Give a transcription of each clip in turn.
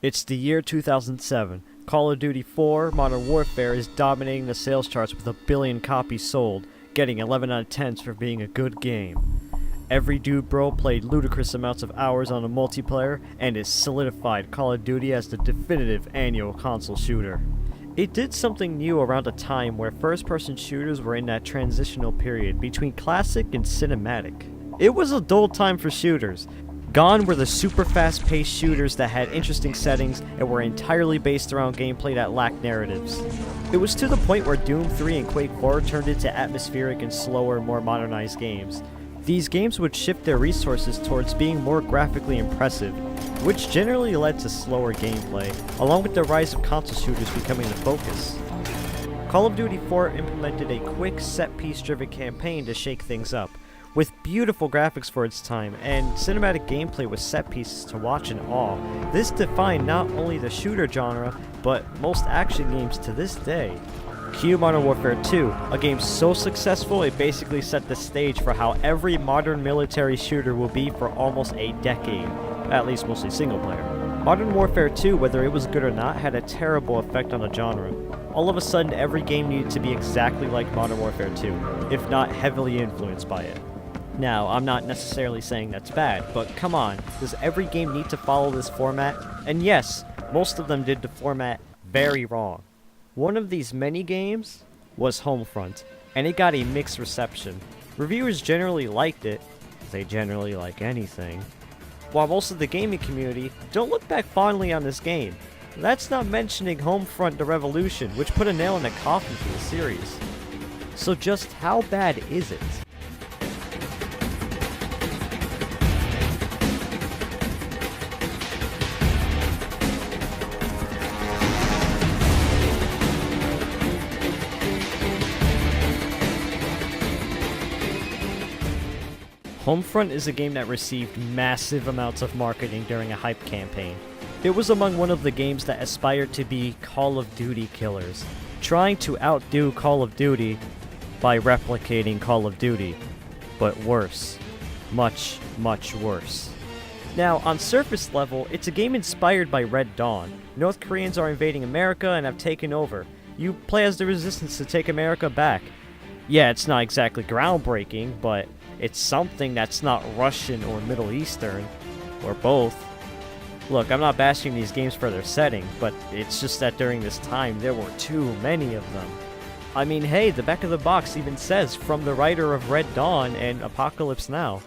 It's the year 2007. Call of Duty 4 Modern Warfare is dominating the sales charts with 1 billion copies sold, getting 11 out of 10s for being a good game. Every dude bro played ludicrous amounts of hours on a multiplayer and has solidified Call of Duty as the definitive annual console shooter. It did something new around a time where first-person shooters were in that transitional period between classic and cinematic. It was a dull time for shooters. Gone were the super fast-paced shooters that had interesting settings and were entirely based around gameplay that lacked narratives. It was to the point where Doom 3 and Quake 4 turned into atmospheric and slower, more modernized games. These games would shift their resources towards being more graphically impressive, which generally led to slower gameplay, along with the rise of console shooters becoming the focus. Call of Duty 4 implemented a quick, set-piece driven campaign to shake things up, with beautiful graphics for its time, and cinematic gameplay with set pieces to watch in awe. This defined not only the shooter genre, but most action games to this day. Cue Modern Warfare 2, a game so successful it basically set the stage for how every modern military shooter will be for almost a decade, at least mostly single player. Modern Warfare 2, whether it was good or not, had a terrible effect on the genre. All of a sudden, every game needed to be exactly like Modern Warfare 2, if not heavily influenced by it. Now, I'm not necessarily saying that's bad, but come on, does every game need to follow this format? And yes, most of them did the format very wrong. One of these many games was Homefront, and it got a mixed reception. Reviewers generally liked it, they generally like anything, while most of the gaming community don't look back fondly on this game. That's not mentioning Homefront: The Revolution, which put a nail in the coffin for the series. So just how bad is it? Homefront is a game that received massive amounts of marketing during a hype campaign. It was among one of the games that aspired to be Call of Duty killers, trying to outdo Call of Duty by replicating Call of Duty, but worse. Much, much worse. Now, on surface level, it's a game inspired by Red Dawn. North Koreans are invading America and have taken over. You play as the resistance to take America back. Yeah, it's not exactly groundbreaking, but it's something that's not Russian or Middle Eastern, or both. Look, I'm not bashing these games for their setting, but it's just that during this time there were too many of them. I mean, hey, the back of the box even says, from the writer of Red Dawn and Apocalypse Now.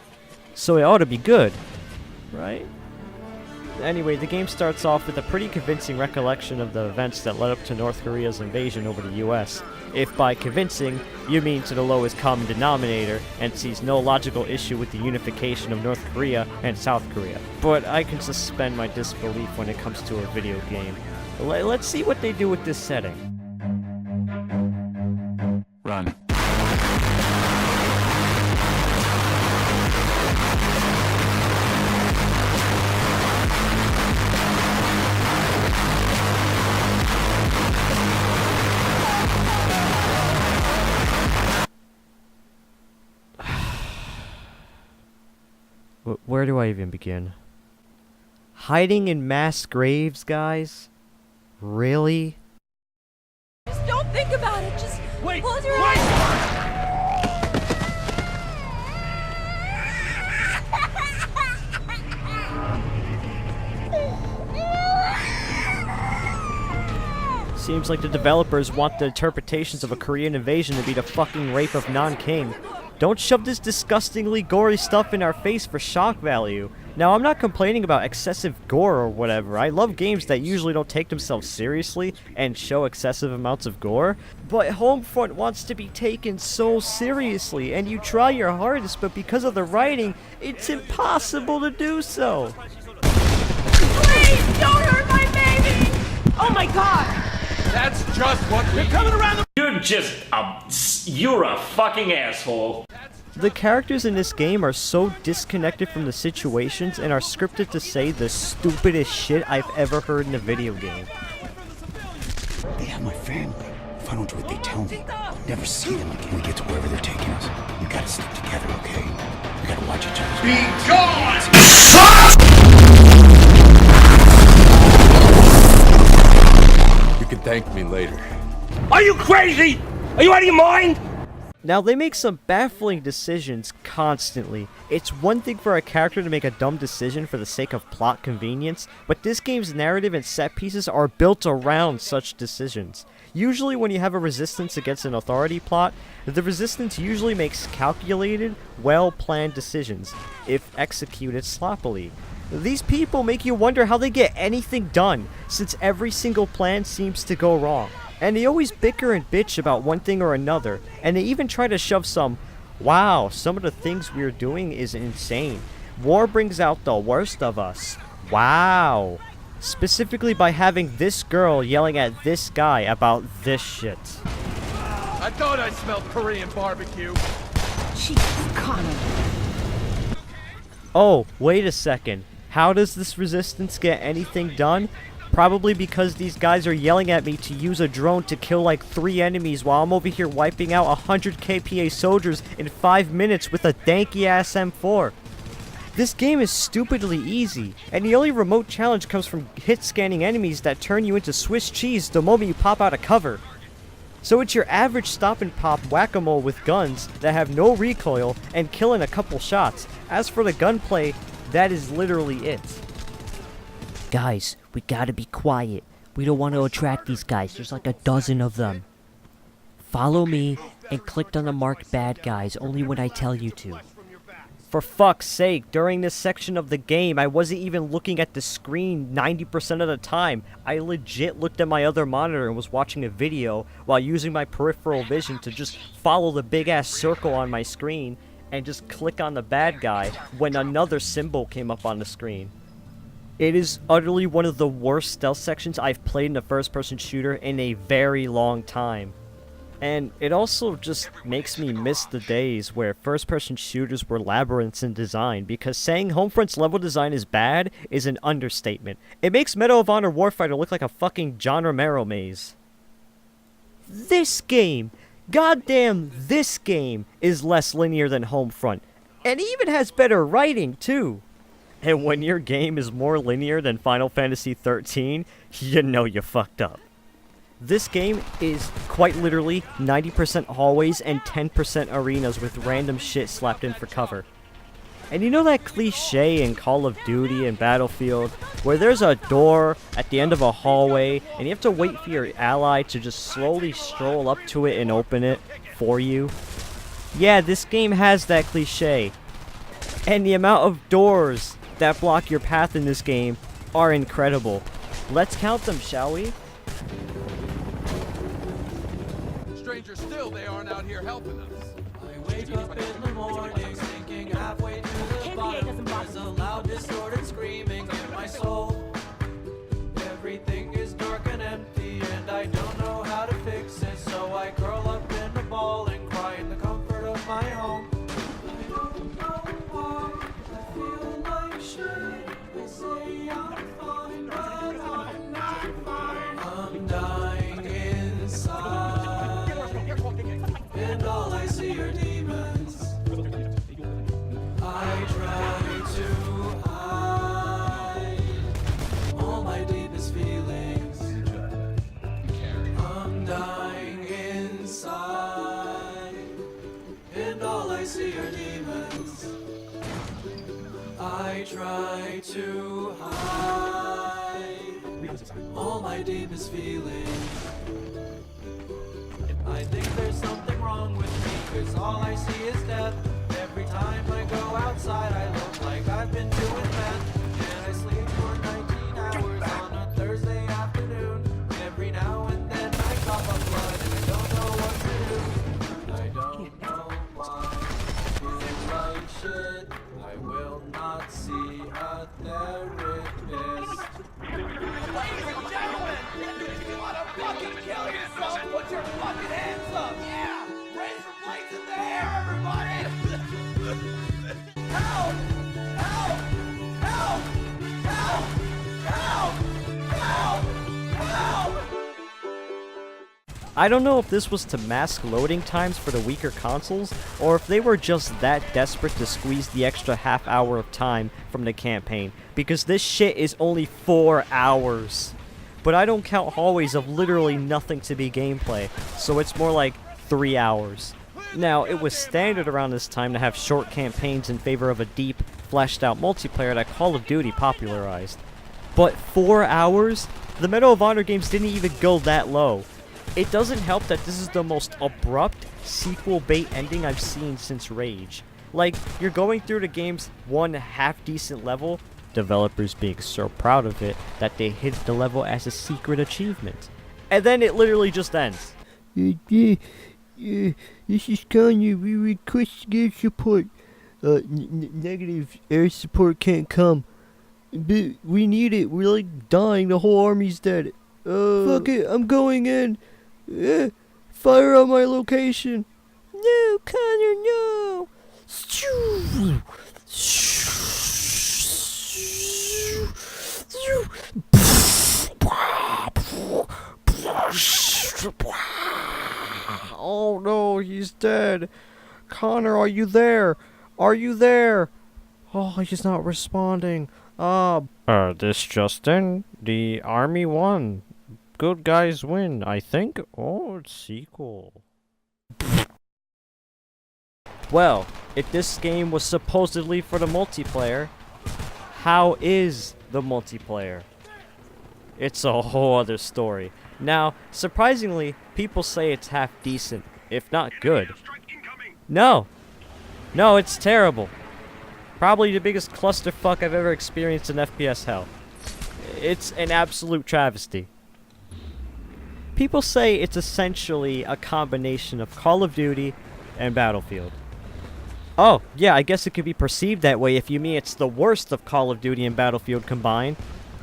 So it ought to be good, right? Anyway, the game starts off with a pretty convincing recollection of the events that led up to North Korea's invasion over the US. If by convincing, you mean to the lowest common denominator, and sees no logical issue with the unification of North Korea and South Korea. But I can suspend my disbelief when it comes to a video game. Let's see what they do with this setting. Run. Where do I even begin? Hiding in mass graves, guys? Really? Just don't think about it. Just close your eyes. Seems like the developers want the interpretations of a Korean invasion to be the fucking rape of Non-King. Don't shove this disgustingly gory stuff in our face for shock value. Now, I'm not complaining about excessive gore or whatever. I love games that usually don't take themselves seriously and show excessive amounts of gore. But Homefront wants to be taken so seriously, and you try your hardest, but because of the writing, it's impossible to do so. Please, don't hurt my baby! Oh my god! That's just what we're coming around the— You're a fucking asshole. The characters in this game are so disconnected from the situations and are scripted to say the stupidest shit I've ever heard in a video game. They have my family. If I don't do what they tell me, I'll never see them again. We get to wherever they're taking us. We gotta stick together, okay? We gotta watch each other. Be gone! thank me later. Are you crazy? Are you out of your mind? Now, they make some baffling decisions constantly. It's one thing for a character to make a dumb decision for the sake of plot convenience, but this game's narrative and set pieces are built around such decisions. Usually when you have a resistance against an authority plot, the resistance usually makes calculated, well-planned decisions, if executed sloppily. These people make you wonder how they get anything done, since every single plan seems to go wrong. And they always bicker and bitch about one thing or another, and they even try to shove some, wow, some of the things we're doing is insane. War brings out the worst of us. Wow. Specifically by having this girl yelling at this guy about this shit. I thought I smelled Korean barbecue. Jesus, Connor. Oh, wait a second. How does this resistance get anything done? Probably because these guys are yelling at me to use a drone to kill like 3 enemies while I'm over here wiping out 100 KPA soldiers in 5 minutes with a danky ass M4. This game is stupidly easy, and the only remote challenge comes from hit scanning enemies that turn you into Swiss cheese the moment you pop out of cover. So it's your average stop and pop whack-a-mole with guns that have no recoil and kill in a couple shots. As for the gunplay, that is literally it. Guys, we gotta be quiet. We don't want to attract these guys. There's like a dozen of them. Follow me and click on the marked bad guys only when I tell you to. For fuck's sake, during this section of the game, I wasn't even looking at the screen 90% of the time. I legit looked at my other monitor and was watching a video while using my peripheral vision to just follow the big ass circle on my screen and just click on the bad guy when another symbol came up on the screen. It is utterly one of the worst stealth sections I've played in a first-person shooter in a very long time. And it also just makes me miss the days where first-person shooters were labyrinths in design, because saying Homefront's level design is bad is an understatement. It makes Medal of Honor Warfighter look like a fucking John Romero maze. This game, goddamn this game, is less linear than Homefront. And it even has better writing, too. And when your game is more linear than Final Fantasy XIII, you know you fucked up. This game is quite literally 90% hallways and 10% arenas with random shit slapped in for cover. And you know that cliche in Call of Duty and Battlefield, where there's a door at the end of a hallway, and you have to wait for your ally to just slowly stroll up to it and open it for you? Yeah, this game has that cliche. And the amount of doors that block your path in this game are incredible. Let's count them, shall we? Stranger still, they aren't out here helping us. I wake up in the morning, sinking halfway to the bottom. There's a loud, distorted screaming in my soul. Everything is dark and empty, and I don't know how to fix it. So I curl up in a ball and cry in the comfort of my home. I don't know why I feel like shit. They say I'm fine, but I'm not fine. I'm dying inside, and all I see are demons. I try to hide all my deepest feelings. I'm dying inside, and all I see are demons. I try to hide all my deepest feelings. I think there's something wrong with me, 'cause all I see is death. Every time I go outside, I look like I've been doing meth. And I sleep for 19 hours on a Thursday afternoon. Every now and then I cough up blood and I don't know what to do. I don't know why I feel like shit. I will not see a therapist. Ladies and gentlemen, if you want to fucking kill yourself, put your fucking hands up. Yeah, raise your blades in the air, everybody. Help! Help! Help! Help! Help! Help! Help! I don't know if this was to mask loading times for the weaker consoles, or if they were just that desperate to squeeze the extra half hour of time from the campaign, because this shit is only 4 hours. but I don't count hallways of literally nothing to be gameplay, so it's more like 3 hours. Now, it was standard around this time to have short campaigns in favor of a deep, fleshed out multiplayer that Call of Duty popularized. But 4 hours? The Medal of Honor games didn't even go that low. It doesn't help that this is the most abrupt, sequel bait ending I've seen since Rage. Like, you're going through the game's one half-decent level, developers being so proud of it that they hid the level as a secret achievement. And then it literally just ends. This is Kanye. We request air support. Negative. Air support can't come. But we need it. We're like dying. The whole army's dead. Fuck it. I'm going in. Fire on my location. No, Connor, no. Oh no, he's dead. Connor, are you there? Are you there? Oh, he's not responding. This just in. The army won. Good guys win, I think. Oh, it's sequel. Well, if this game was supposedly for the multiplayer, how is the multiplayer? It's a whole other story. Now, surprisingly, people say it's half decent, if not good. No, it's terrible. Probably the biggest clusterfuck I've ever experienced in FPS hell. It's an absolute travesty. People say it's essentially a combination of Call of Duty and Battlefield. Oh, yeah, I guess it could be perceived that way if you mean it's the worst of Call of Duty and Battlefield combined,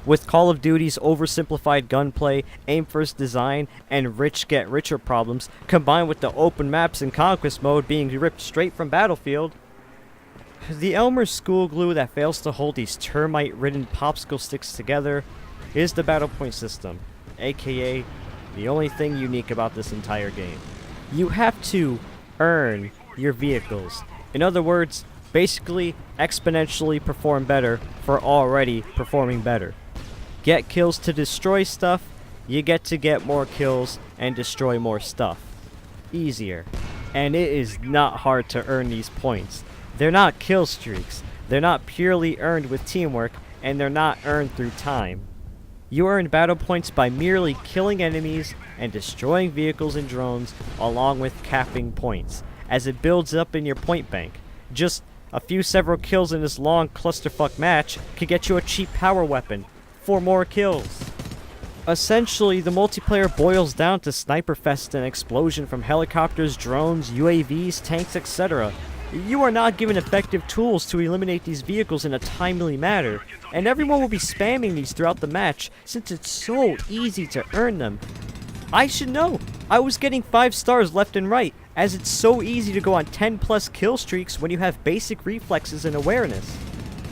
with Call of Duty's oversimplified gunplay, aim-first design, and rich-get-richer problems, combined with the open maps and conquest mode being ripped straight from Battlefield. The Elmer school glue that fails to hold these termite-ridden popsicle sticks together is the battle point system, aka the only thing unique about this entire game. You have to earn your vehicles. In other words, basically exponentially perform better for already performing better. Get kills to destroy stuff, you get to get more kills and destroy more stuff. Easier. And it is not hard to earn these points. They're not kill streaks, they're not purely earned with teamwork, and they're not earned through time. You earn battle points by merely killing enemies and destroying vehicles and drones, along with capping points, as it builds up in your point bank. Just a few several kills in this long clusterfuck match could get you a cheap power weapon for more kills. Essentially, the multiplayer boils down to sniper fest and explosion from helicopters, drones, UAVs, tanks, etc. You are not given effective tools to eliminate these vehicles in a timely manner, and everyone will be spamming these throughout the match since it's so easy to earn them. I should know. I was getting 5 stars left and right, as it's so easy to go on 10 plus kill streaks when you have basic reflexes and awareness.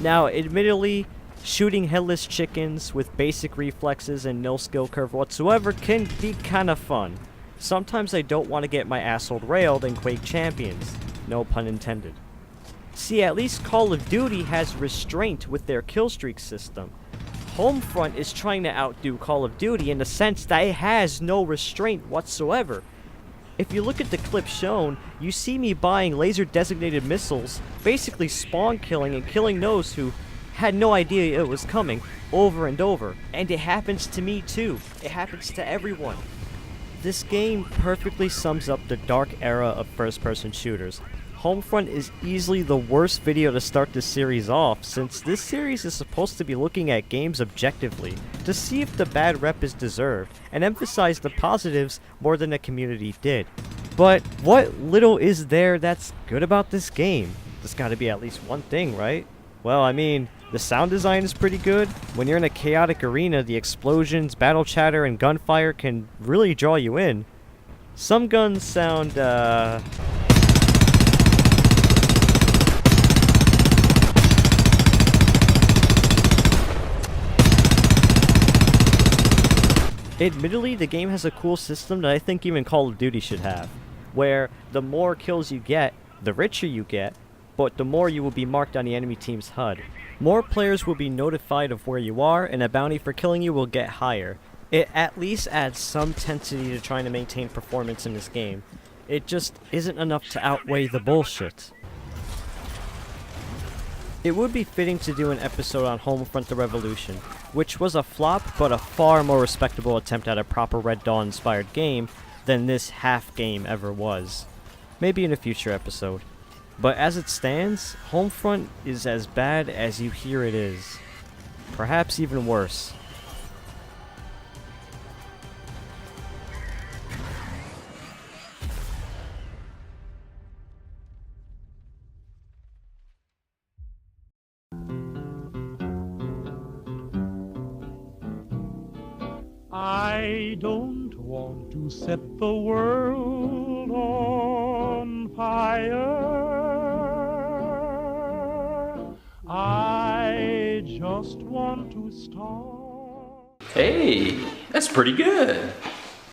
Now, admittedly, shooting headless chickens with basic reflexes and no skill curve whatsoever can be kinda fun. Sometimes I don't want to get my asshole railed in Quake Champions. No pun intended. See, at least Call of Duty has restraint with their killstreak system. Homefront is trying to outdo Call of Duty in the sense that it has no restraint whatsoever. If you look at the clip shown, you see me buying laser-designated missiles, basically spawn killing and killing those who had no idea it was coming, over and over. And it happens to me too. It happens to everyone. This game perfectly sums up the dark era of first-person shooters. Homefront is easily the worst video to start this series off, since this series is supposed to be looking at games objectively, to see if the bad rep is deserved, and emphasize the positives more than the community did. But what little is there that's good about this game? There's gotta be at least one thing, right? Well, I mean, the sound design is pretty good. When you're in a chaotic arena, the explosions, battle chatter, and gunfire can really draw you in. Some guns sound, Admittedly, the game has a cool system that I think even Call of Duty should have, where the more kills you get, the richer you get, but the more you will be marked on the enemy team's HUD. More players will be notified of where you are, and a bounty for killing you will get higher. It at least adds some intensity to trying to maintain performance in this game. It just isn't enough to outweigh the bullshit. It would be fitting to do an episode on Homefront the Revolution, which was a flop but a far more respectable attempt at a proper Red Dawn inspired game than this half game ever was. Maybe in a future episode. But as it stands, Homefront is as bad as you hear it is. Perhaps even worse. I don't want to set the world on fire. I just want to start. Hey, that's pretty good.